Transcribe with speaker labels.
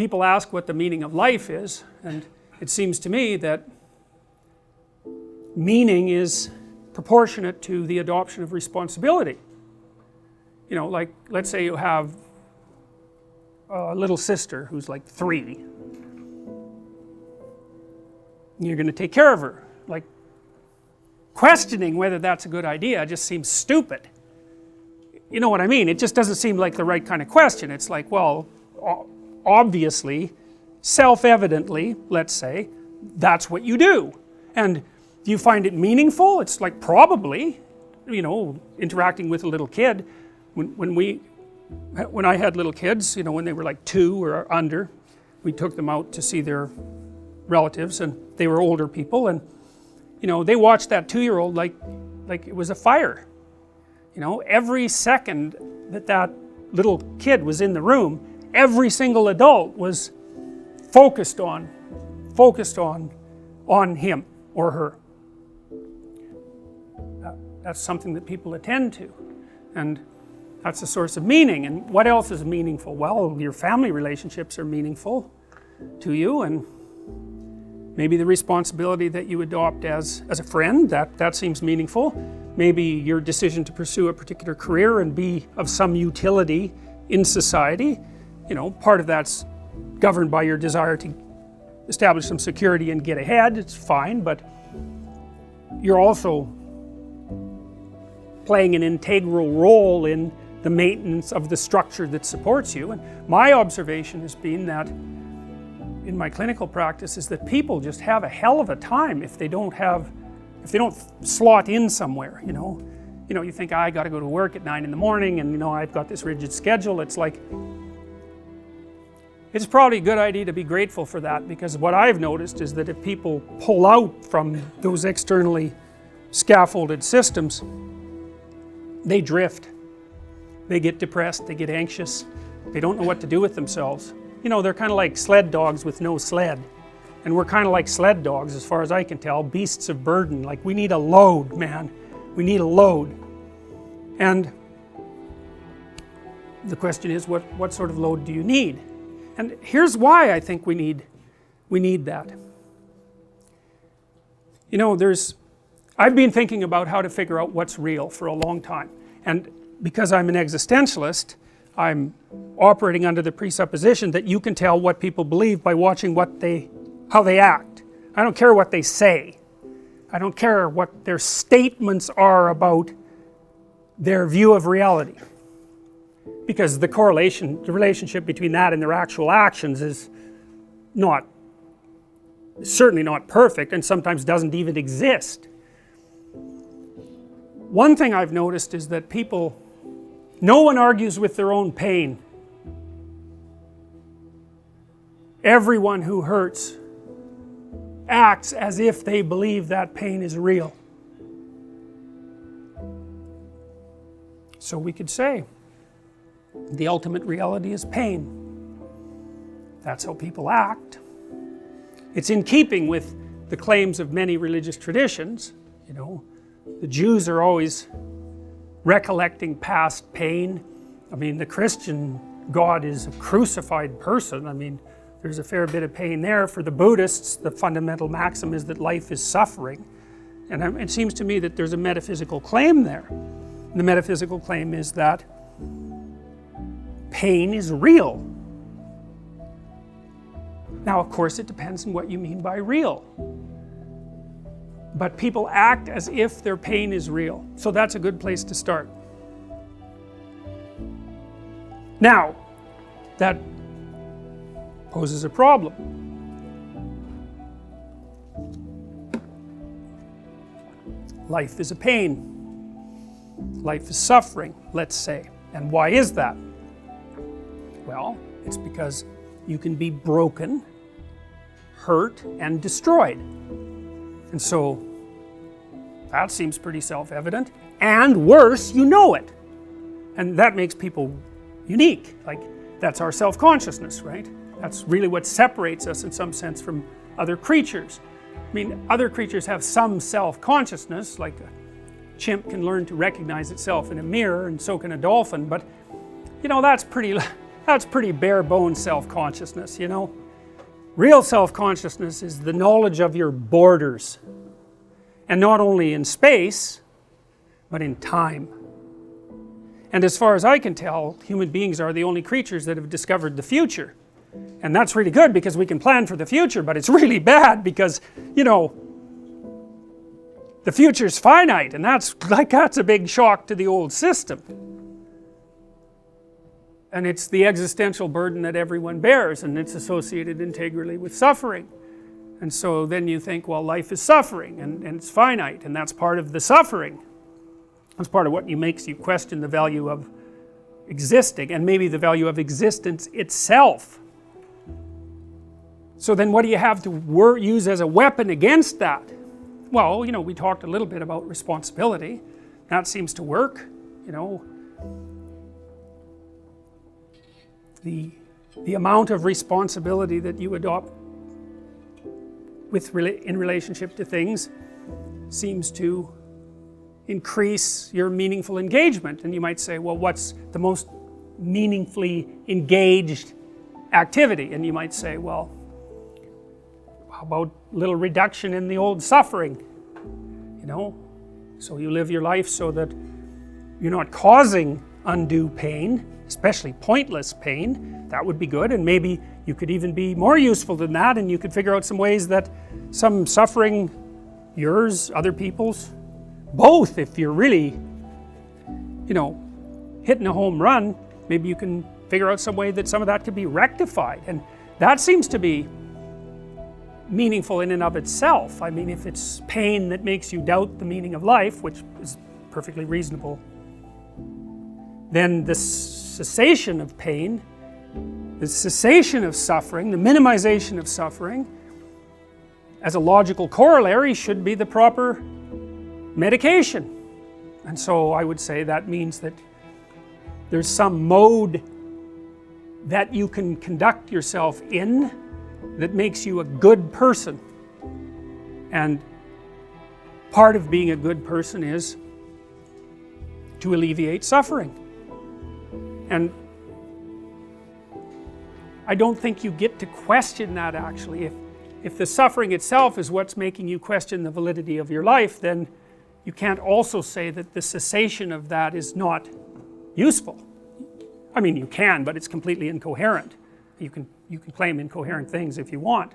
Speaker 1: people ask what the meaning of life is, and it seems to me that meaning is proportionate to the adoption of responsibility. You know, like, let's say you have a little sister who's like 3. You're going to take care of her. Like, questioning whether that's a good idea just seems stupid. You know what I mean? It just doesn't seem like the right kind of question. It's like, well, obviously, self-evidently, let's say, that's what you do. And do you find it meaningful? It's like, probably, you know, interacting with a little kid. When I had little kids, you know, when they were like 2 or under, we took them out to see their relatives, and they were older people, and you know, they watched that 2-year-old like it was a fire. You know, every second that little kid was in the room, every single adult was focused on him or her. That's something that people attend to, and that's a source of meaning. And what else is meaningful? Well, your family relationships are meaningful to you, and maybe the responsibility that you adopt as a friend, that seems meaningful. Maybe your decision to pursue a particular career and be of some utility in society, you know, part of that's governed by your desire to establish some security and get ahead. It's fine, but you're also playing an integral role in the maintenance of the structure that supports you. And my observation has been that in my clinical practice is that people just have a hell of a time if they don't slot in somewhere, you know. You think, I got to go to work at 9 in the morning, and you know, I've got this rigid schedule. It's like, it's probably a good idea to be grateful for that, because what I've noticed is that if people pull out from those externally scaffolded systems, they drift. They get depressed, they get anxious, they don't know what to do with themselves. You know, they're kind of like sled dogs with no sled. And we're kind of like sled dogs, as far as I can tell, beasts of burden. Like, we need a load, man. We need a load. And the question is, what sort of load do you need? And here's why I think we need that. You know, I've been thinking about how to figure out what's real for a long time. And because I'm an existentialist, I'm operating under the presupposition that you can tell what people believe by watching how they act. I don't care what they say. I don't care what their statements are about their view of reality. Because the relationship between that and their actual actions is certainly not perfect, and sometimes doesn't even exist. One thing I've noticed is that no one argues with their own pain. Everyone who hurts acts as if they believe that pain is real. So we could say, the ultimate reality is pain. That's how people act. It's in keeping with the claims of many religious traditions. You know, the Jews are always recollecting past pain. I mean, the Christian God is a crucified person. I mean, there's a fair bit of pain there. For the Buddhists, the fundamental maxim is that life is suffering. And it seems to me that there's a metaphysical claim there. And the metaphysical claim is that pain is real. Now, of course, it depends on what you mean by real. But people act as if their pain is real. So that's a good place to start. Now, that poses a problem. Life is a pain. Life is suffering, let's say. And why is that? Well, it's because you can be broken, hurt, and destroyed. And so, that seems pretty self-evident. And worse, you know it. And that makes people unique. Like, that's our self-consciousness, right? That's really what separates us in some sense from other creatures. I mean, other creatures have some self-consciousness, like a chimp can learn to recognize itself in a mirror, and so can a dolphin, but you know, that's That's pretty bare bones self-consciousness, you know. Real self-consciousness is the knowledge of your borders, and not only in space but in time. And as far as I can tell, human beings are the only creatures that have discovered the future, and that's really good because we can plan for the future, but it's really bad because, you know, the future's finite, and that's a big shock to the old system. And it's the existential burden that everyone bears, and it's associated integrally with suffering. And so then you think, well, life is suffering, and it's finite, and that's part of the suffering. That's part of what makes you question the value of existing, and maybe the value of existence itself. So then what do you have to use as a weapon against that? Well, you know, we talked a little bit about responsibility. That seems to work, you know. The amount of responsibility that you adopt in relationship to things seems to increase your meaningful engagement. And you might say, well, what's the most meaningfully engaged activity? And you might say, well, how about a little reduction in the old suffering, you know? So you live your life so that you're not causing undue pain, especially pointless pain. That would be good, and maybe you could even be more useful than that, and you could figure out some ways that some suffering, yours, other people's, both, if you're really, you know, hitting a home run, maybe you can figure out some way that some of that could be rectified. And that seems to be meaningful in and of itself. I mean, if it's pain that makes you doubt the meaning of life, which is perfectly reasonable, then the cessation of pain, the cessation of suffering, the minimization of suffering, as a logical corollary, should be the proper medication. And so I would say that means that there's some mode that you can conduct yourself in that makes you a good person. And part of being a good person is to alleviate suffering. And I don't think you get to question that, actually. If the suffering itself is what's making you question the validity of your life, then you can't also say that the cessation of that is not useful. I mean, you can, but it's completely incoherent. You can claim incoherent things if you want.